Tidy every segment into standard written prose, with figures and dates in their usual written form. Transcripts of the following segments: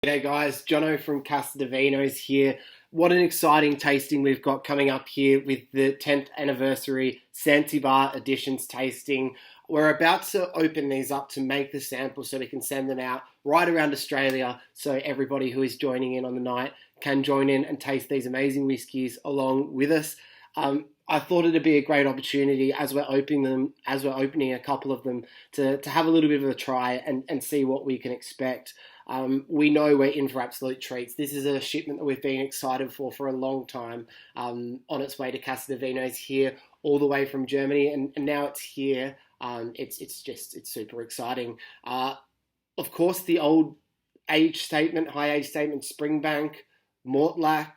G'day guys, Jono from Casa de Vinos here. What an exciting tasting we've got coming up here with the 10th anniversary Zanzibar Editions tasting. We're about to open these up to make the sample so we can send them out right around Australia so everybody who is joining in on the night can join in and taste these amazing whiskies along with us. I thought it'd be a great opportunity as we're opening a couple of them to have a little bit of a try and see what we can expect. We know we're in for absolute treats. This is a shipment that we've been excited for a long time, on its way to Casa de Vinos here, all the way from Germany, and now it's here. It's super exciting. Of course, the old high age statement, Springbank, Mortlach,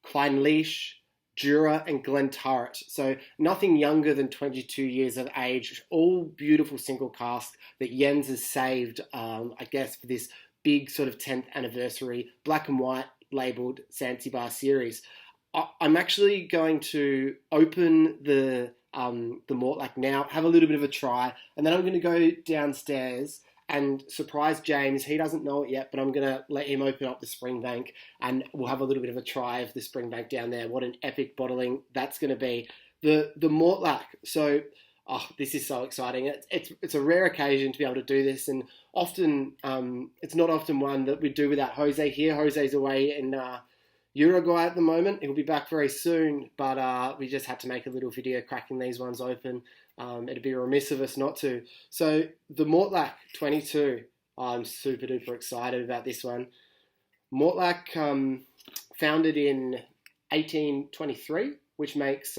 Clynelish, Jura and Glenturret. So nothing younger than 22 years of age. All beautiful single cask that Jens has saved, I guess, for this big sort of 10th anniversary black and white labelled Zanzibar series. I'm actually going to open the Mortlach now, have a little bit of a try, and then I'm going to go downstairs and surprise James. He doesn't know it yet, but I'm going to let him open up the Springbank and we'll have a little bit of a try of the Springbank down there. What an epic bottling that's going to be. The Mortlach. So, this is so exciting. It's a rare occasion to be able to do this, and often it's not often one that we do without Jose here. Jose's away in Uruguay at the moment. He'll be back very soon, but we just had to make a little video cracking these ones open. It'd be remiss of us not to. So the Mortlach 22, I'm super duper excited about this one. Mortlach founded in 1823, which makes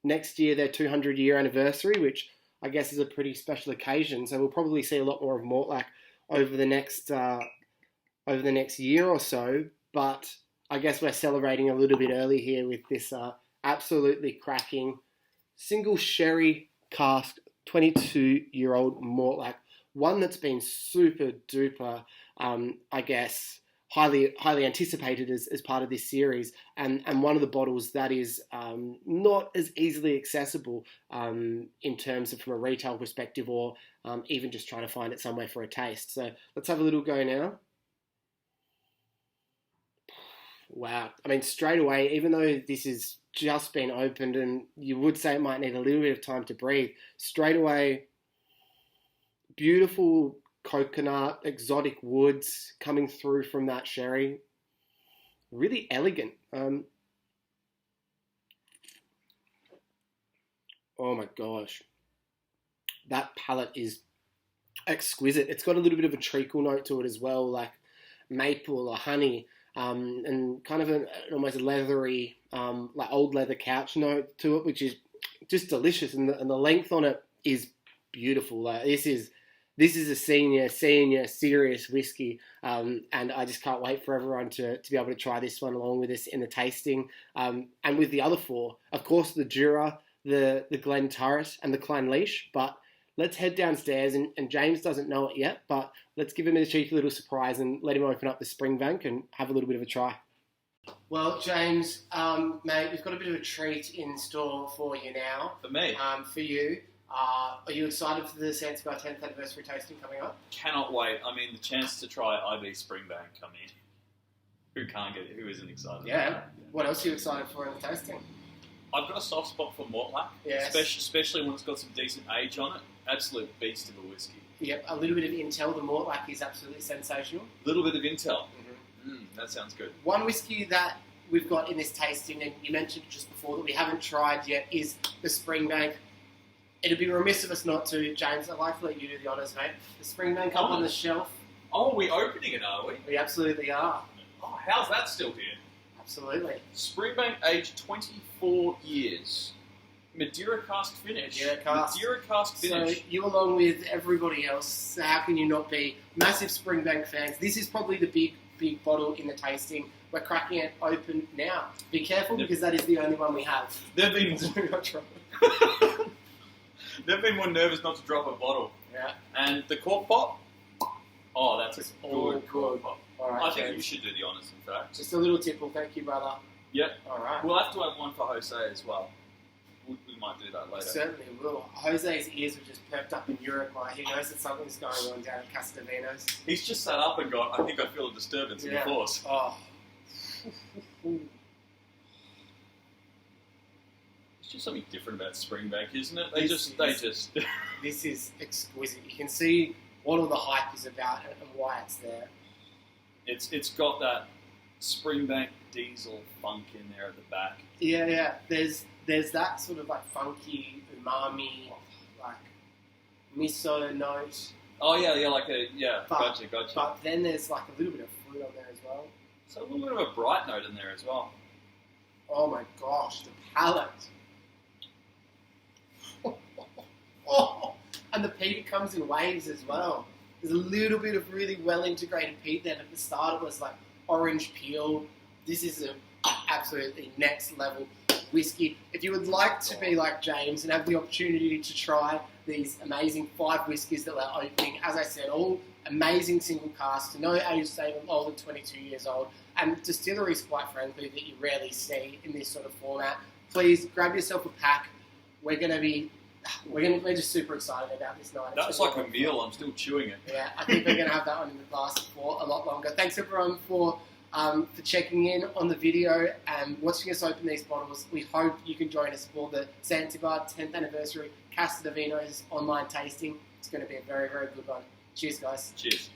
next year their 200-year anniversary, which I guess is a pretty special occasion. So we'll probably see a lot more of Mortlach over the next year or so. But I guess we're celebrating a little bit early here with this absolutely cracking single sherry cask 22-year-old Mortlach, one that's been super duper, I guess, highly anticipated as part of this series, and one of the bottles that is not as easily accessible in terms of from a retail perspective, or even just trying to find it somewhere for a taste. So let's have a little go now. Wow. I mean, straight away, even though this has just been opened and you would say it might need a little bit of time to breathe, straight away, beautiful coconut, exotic woods coming through from that sherry. Really elegant. Oh my gosh. That palate is exquisite. It's got a little bit of a treacle note to it as well, like maple or honey. And kind of an almost leathery, like old leather couch note to it, which is just delicious. And the length on it is beautiful. Like this is a senior serious whiskey, and I just can't wait for everyone to be able to try this one along with us in the tasting, and with the other four, of course, the Jura, the Glenturret, and the Clynelish. But let's head downstairs, and James doesn't know it yet, but let's give him a cheeky little surprise and let him open up the Springbank and have a little bit of a try. Well, James, mate, we've got a bit of a treat in store for you now. For me? For you. Are you excited for the Zanzibar 10th anniversary tasting coming up? Cannot wait. I mean, the chance to try IB Springbank, I mean, who isn't excited? Yeah. What else are you excited for in the tasting? I've got a soft spot for Mortlach, yes. Especially when it's got some decent age on it. Absolute beast of a whiskey. Yep, a little bit of intel. The Mortlach is absolutely sensational. A little bit of intel. That sounds good. One whiskey that we've got in this tasting, and you mentioned just before that we haven't tried yet, is the Springbank. It'd be remiss of us not to, James. I'd like to let you do the honours, mate. The Springbank up on the shelf. Oh, we're opening it, are we? We absolutely are. Oh, how's that still here? Absolutely. Springbank, aged 24 years. Madeira cask finish. Madeira cask finish. So you, along with everybody else, how can you not be massive Springbank fans? This is probably the big bottle in the tasting. We're cracking it open now. Be careful because that is the only one we have. They've been They've been more nervous not to drop a bottle. Yeah. And the cork pop. Oh, that's a good cork pop. All right, I think you should do the honours, in fact. Just a little tipple, thank you, brother. Yep. All right. We'll have to have one for Jose as well. We'll we might do that later. Certainly will. Jose's ears were just perked up in Uruguay. He knows that something's going on down at Castellanos. He's just sat up and gone, I think I feel a disturbance in the force. Oh. It's just something different about Springbank, isn't it? This is exquisite. You can see what all the hype is about and why it's there. It's got that Springbank diesel funk in there at the back. Yeah. There's that sort of like funky umami, like miso note. Oh yeah, gotcha. But then there's like a little bit of fruit on there as well. So a little bit of a bright note in there as well. Oh my gosh, the palate. Oh, and the peat comes in waves as well. There's a little bit of really well integrated peat there. At the start it was like orange peel. This is an absolutely next level whiskey. If you would like to be like James and have the opportunity to try these amazing 5 whiskies that we're opening, as I said, all amazing single casks, no age statement, older than 22 years old, and distilleries, quite frankly, that you rarely see in this sort of format. Please grab yourself a pack. We're just super excited about this night. That was like a meal. I'm still chewing it. Yeah, I think we're going to have that one in the glass for a lot longer. Thanks everyone for checking in on the video and watching us open these bottles. We hope you can join us for the Zanzibar 10th anniversary Casa de Vinos online tasting. It's going to be a very, very good one. Cheers, guys. Cheers.